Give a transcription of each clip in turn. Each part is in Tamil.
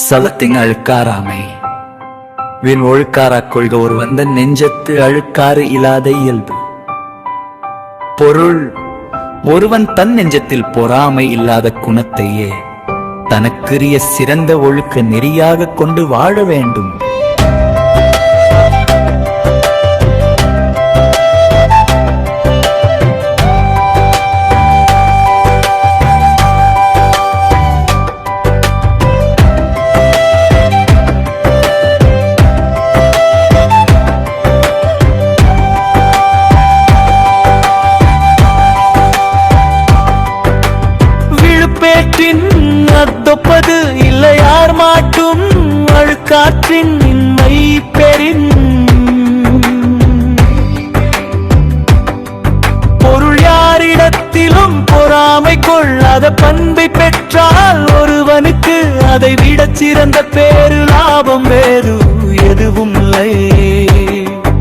சலத்தின் அழுக்காராமை வின் ஒழுக்காரா கொள்க ஒரு வந்த நெஞ்சத்து அழுக்காறு இல்லாத இயல்பு பொருள் ஒருவன் தன் நெஞ்சத்தில் பொறாமை இல்லாத குணத்தையே தனக்குரிய சிறந்த ஒழுக்க நெறியாக கொண்டு வாழ வேண்டும். அத்தொப்பது இல்லை யார் மாட்டும் அழுக்காற்றின் இன்மை பெறின் பொருள் யாரிடத்திலும் பொறாமை கொள்ளாத பண்பை பெற்றால் ஒருவனுக்கு அதை விடச் சிறந்த பேரு லாபம் வேறு எதுவும் இல்லை.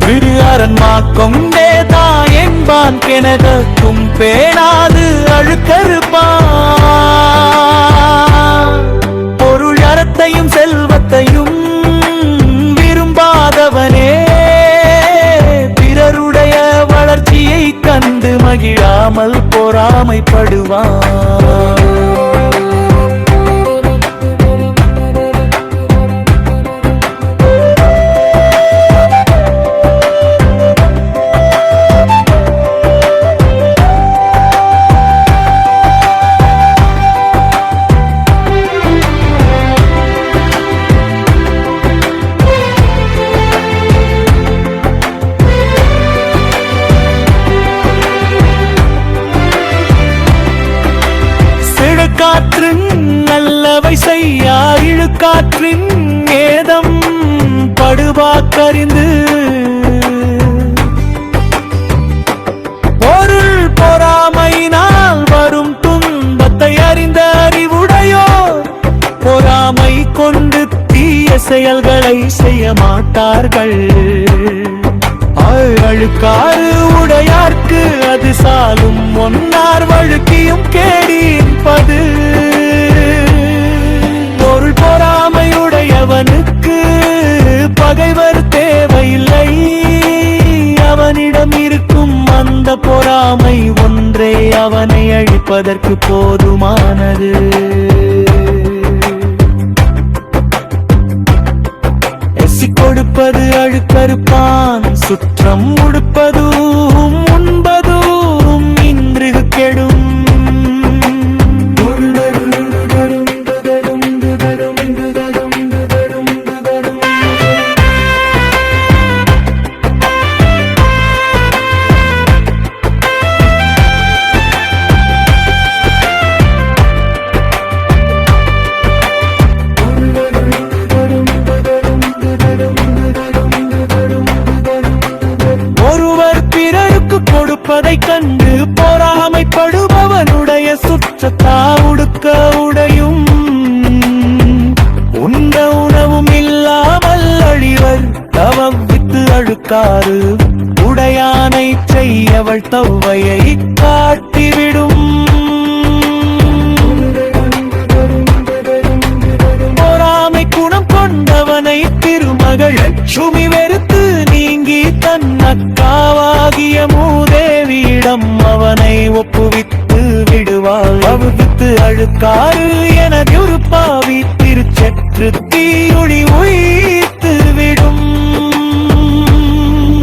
விரு அரண்மா கொண்டே தான் என்பான் கெனதற்கும் பேணாது அழுக்கறுப்பான். பொருள் அறத்தையும் செல்வத்தையும் விரும்பாதவனே பிறருடைய வளர்ச்சியை கண்டு மகிழாமல் பொறாமைப்படுவான். காற்றின் நல்லவை செய்யா இழுக்காற்றின் ஏதம் படுவாக்கறிந்து பொருள் பொறாமையினால் வரும் துன்பத்தை அறிந்த அறிவுடையோர் பொறாமை கொண்டு தீய செயல்களை செய்ய மாட்டார்கள். அழுக்காறு உடையார்க்கு அது சாலும் ஒன்னார் வழுக்கியும் கேடிப்பது. பொருள் பொறாமையுடையவனுக்கு பகைவர் தேவையில்லை. அவனிடம் இருக்கும் அந்த பொறாமை ஒன்றே அவனை அழிப்பதற்கு போதுமானது. கொடுப்பது அழுக்கறுப்பான் சுற்றம் உடுப்பதும் உண்பதும் இன்று கெடும். கொடுப்பதை கண்டு பொறாமைப்படுபவனுடைய சுற்றத்தா உடுக்க உடையும் உண்ட உணவும் இல்லாமல் அழிவர். தவம் வித்து அழுக்காறு உடையானை செய்யவள் தவ்வையை காட்டிவிடும். பொறாமை குணம் கொண்டவனை திருமகள் சுமி வெறுத்து நீங்கி தன் அக்காவாகிய மூதேவியிடம் அவனை ஒப்புவித்து விடுவாள். அவுவித்து அழுக்காறு எனது ஒரு பாவி திருச்செற்று தீயொளி உயிர்த்து விடும்.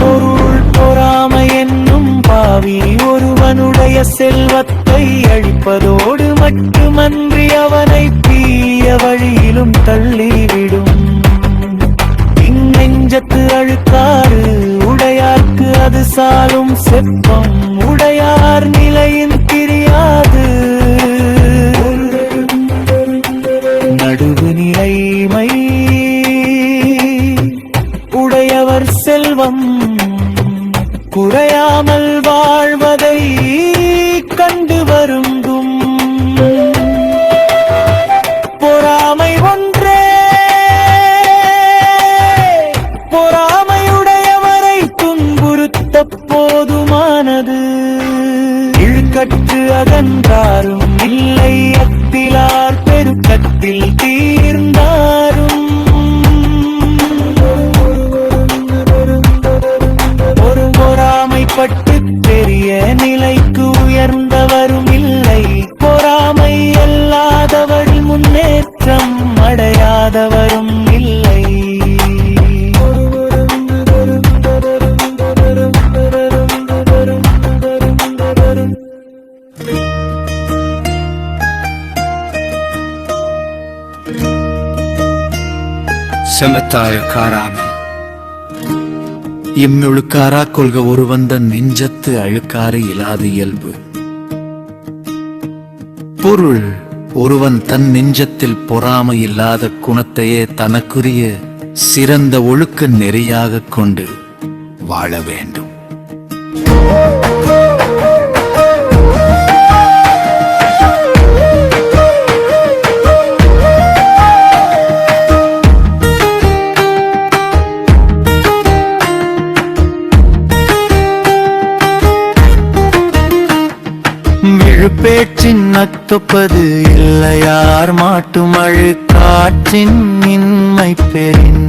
பொருள் பொறாமை என்னும் பாவி ஒருவனுடைய செல்வத்தை அழிப்பதோடு மட்டுமன்றி அவனை தீய வழியிலும் தள்ளிவிடும். நெஞ்சத்து அழுக்காறு உடையார்க்கு அது சாலும் செப்பம் உடையார் நிலையின் தெரியாது. நடுவு நிலைமை உடையவர் செல்வம் குறையாமல் வாழ்வதை கண்டு வருந்தும். பொறாமை ஒன்றே பொறாமையுடையவரை துன்புறுத்த போதுமானது. இழுக்கற்று அகன்றாரும் இல்லை அத்திலார் பெருக்கத்தில் தீர்ந்தார். செமத்தாய காராமி இம்மெழுக்காரா கொள்க ஒருவந்த நெஞ்சத்து அழுக்காறு இல்லாத இயல்பு பொருள் ஒருவன் தன் நெஞ்சத்தில் பொறாமை இல்லாத குணத்தையே தனக்குரிய சிறந்த ஒழுக்க நெறியாக கொண்டு வாழ வேண்டும். விழுப்பேற்றின் நத்துப்பது இல்லையார் மாட்டும் அழுக்காற்றின் இன்மை பெறின்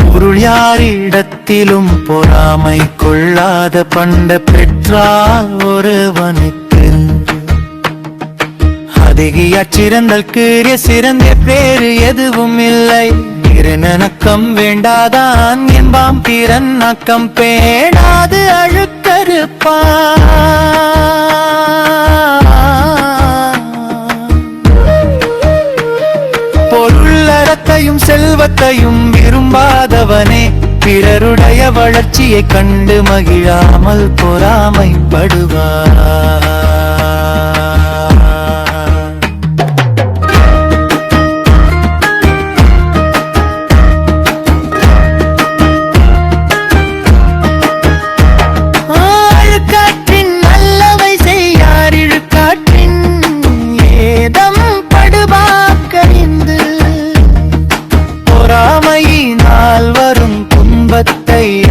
பொருள் யாரிடத்திலும் பொறாமை கொள்ளாத பண்ட பெற்றால் ஒருவனுக்கு அதிகிய சிறந்தல்குரிய சிறந்த பேரு எதுவும் இல்லை. பிறனக்கம் வேண்டாதான் என்பாம் பிறன் அக்கம் பேடாது அழுக்கறுப்பா பொருளரத்தையும் செல்வத்தையும் விரும்பாதவனே பிறருடைய வளர்ச்சியை கண்டு மகிழாமல் பொறாமைப்படுவார்.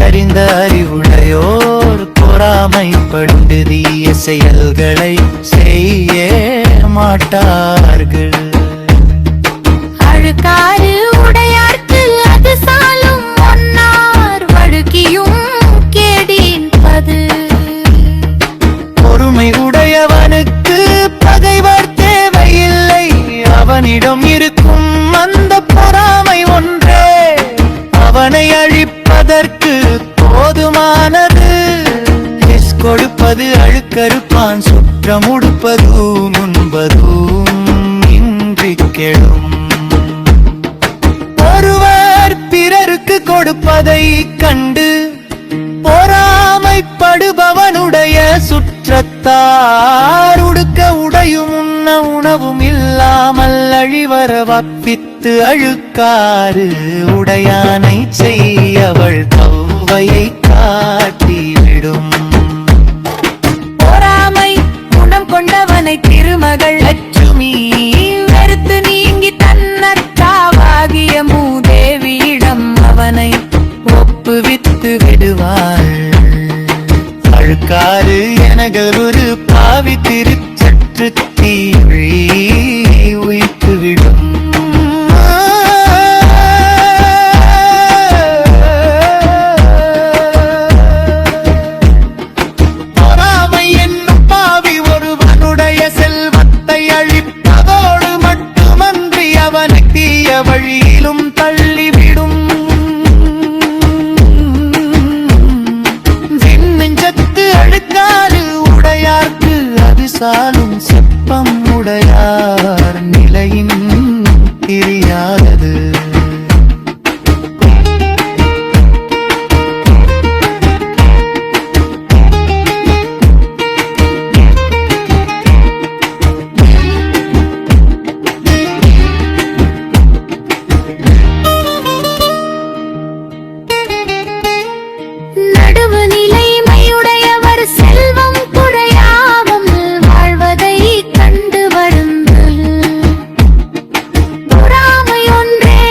அறிந்த அறிவுடையோர் பொறாமைப்பட்டு தீய செயல்களை செய்ய மாட்டார்கள். அழுக்காறு உடையார்க்கு அது சாலும் ஒன்னார் வழுக்கியும் கேடின்பது. பொறுமை உடையவனுக்கு பகைவர் தேவையில்லை, அவனிடம் இருக்கும் அந்த பொறாமை ஒன்றே அவனை அழிப்பதற்கு போதுமானது. கொடுப்பது அழுக்கறுப்பான் சுற்றம் உடுப்பதும் உண்பதும் இன்றி கெடும். ஒருவர் பிறருக்கு கொடுப்பதை கண்டு பொறாமைப்படுபவனுடைய சுற்றத்தார் உடுக்க உடையும் உண்ண உணவும் இல்லாமல் அழிவர வப்பித்து அழுக்காறு உடையானை செய்யவள் கவ்வையை காட்டிவிடும். பொறாமை குணம் கொண்டவனை திருமகள் லட்சுமி வெறுத்து நீங்கி தன்னற்காவாகிய மூதேவியிடம் அவனை ஒப்புவித்து விடுவாள். அழுக்காறு எனகள் ஒரு பாவி திருச்சற்று தீழி உயிர்த்துவிடும். பொறாமை என்னும் பாவி ஒருவனுடைய செல்வத்தை அழிப்பதோடு மட்டுமன்றி அவனை தீய வழியிலும் தள்ளிவிடும். அழுக்காறு உடையார்க்கு அது சாலும் செப்பம் உடையார் நிலையின் தெரியாதது. செல்வம் குறையாமல் வாழ்வதை கண்டு வருந்தல். பொறாமை ஒன்றே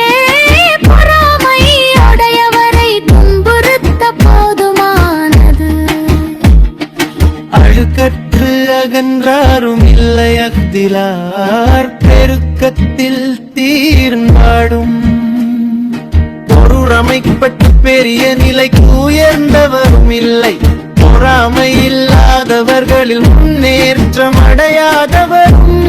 பொறாமை உடையவரை துன்புறுத்த போதுமானது. அழுக்கற்று அகன்றாரும் இல்லை அக்திலார் பெருக்கத்தில் தீர்ந்தாடும். பொருளமைப்பட்டு பெரிய நிலைக்கு உயர்ந்தவரும் இல்லை, பொறாமை இல்லாதவர்களில் முன்னேற்றம் அடையாதவரும்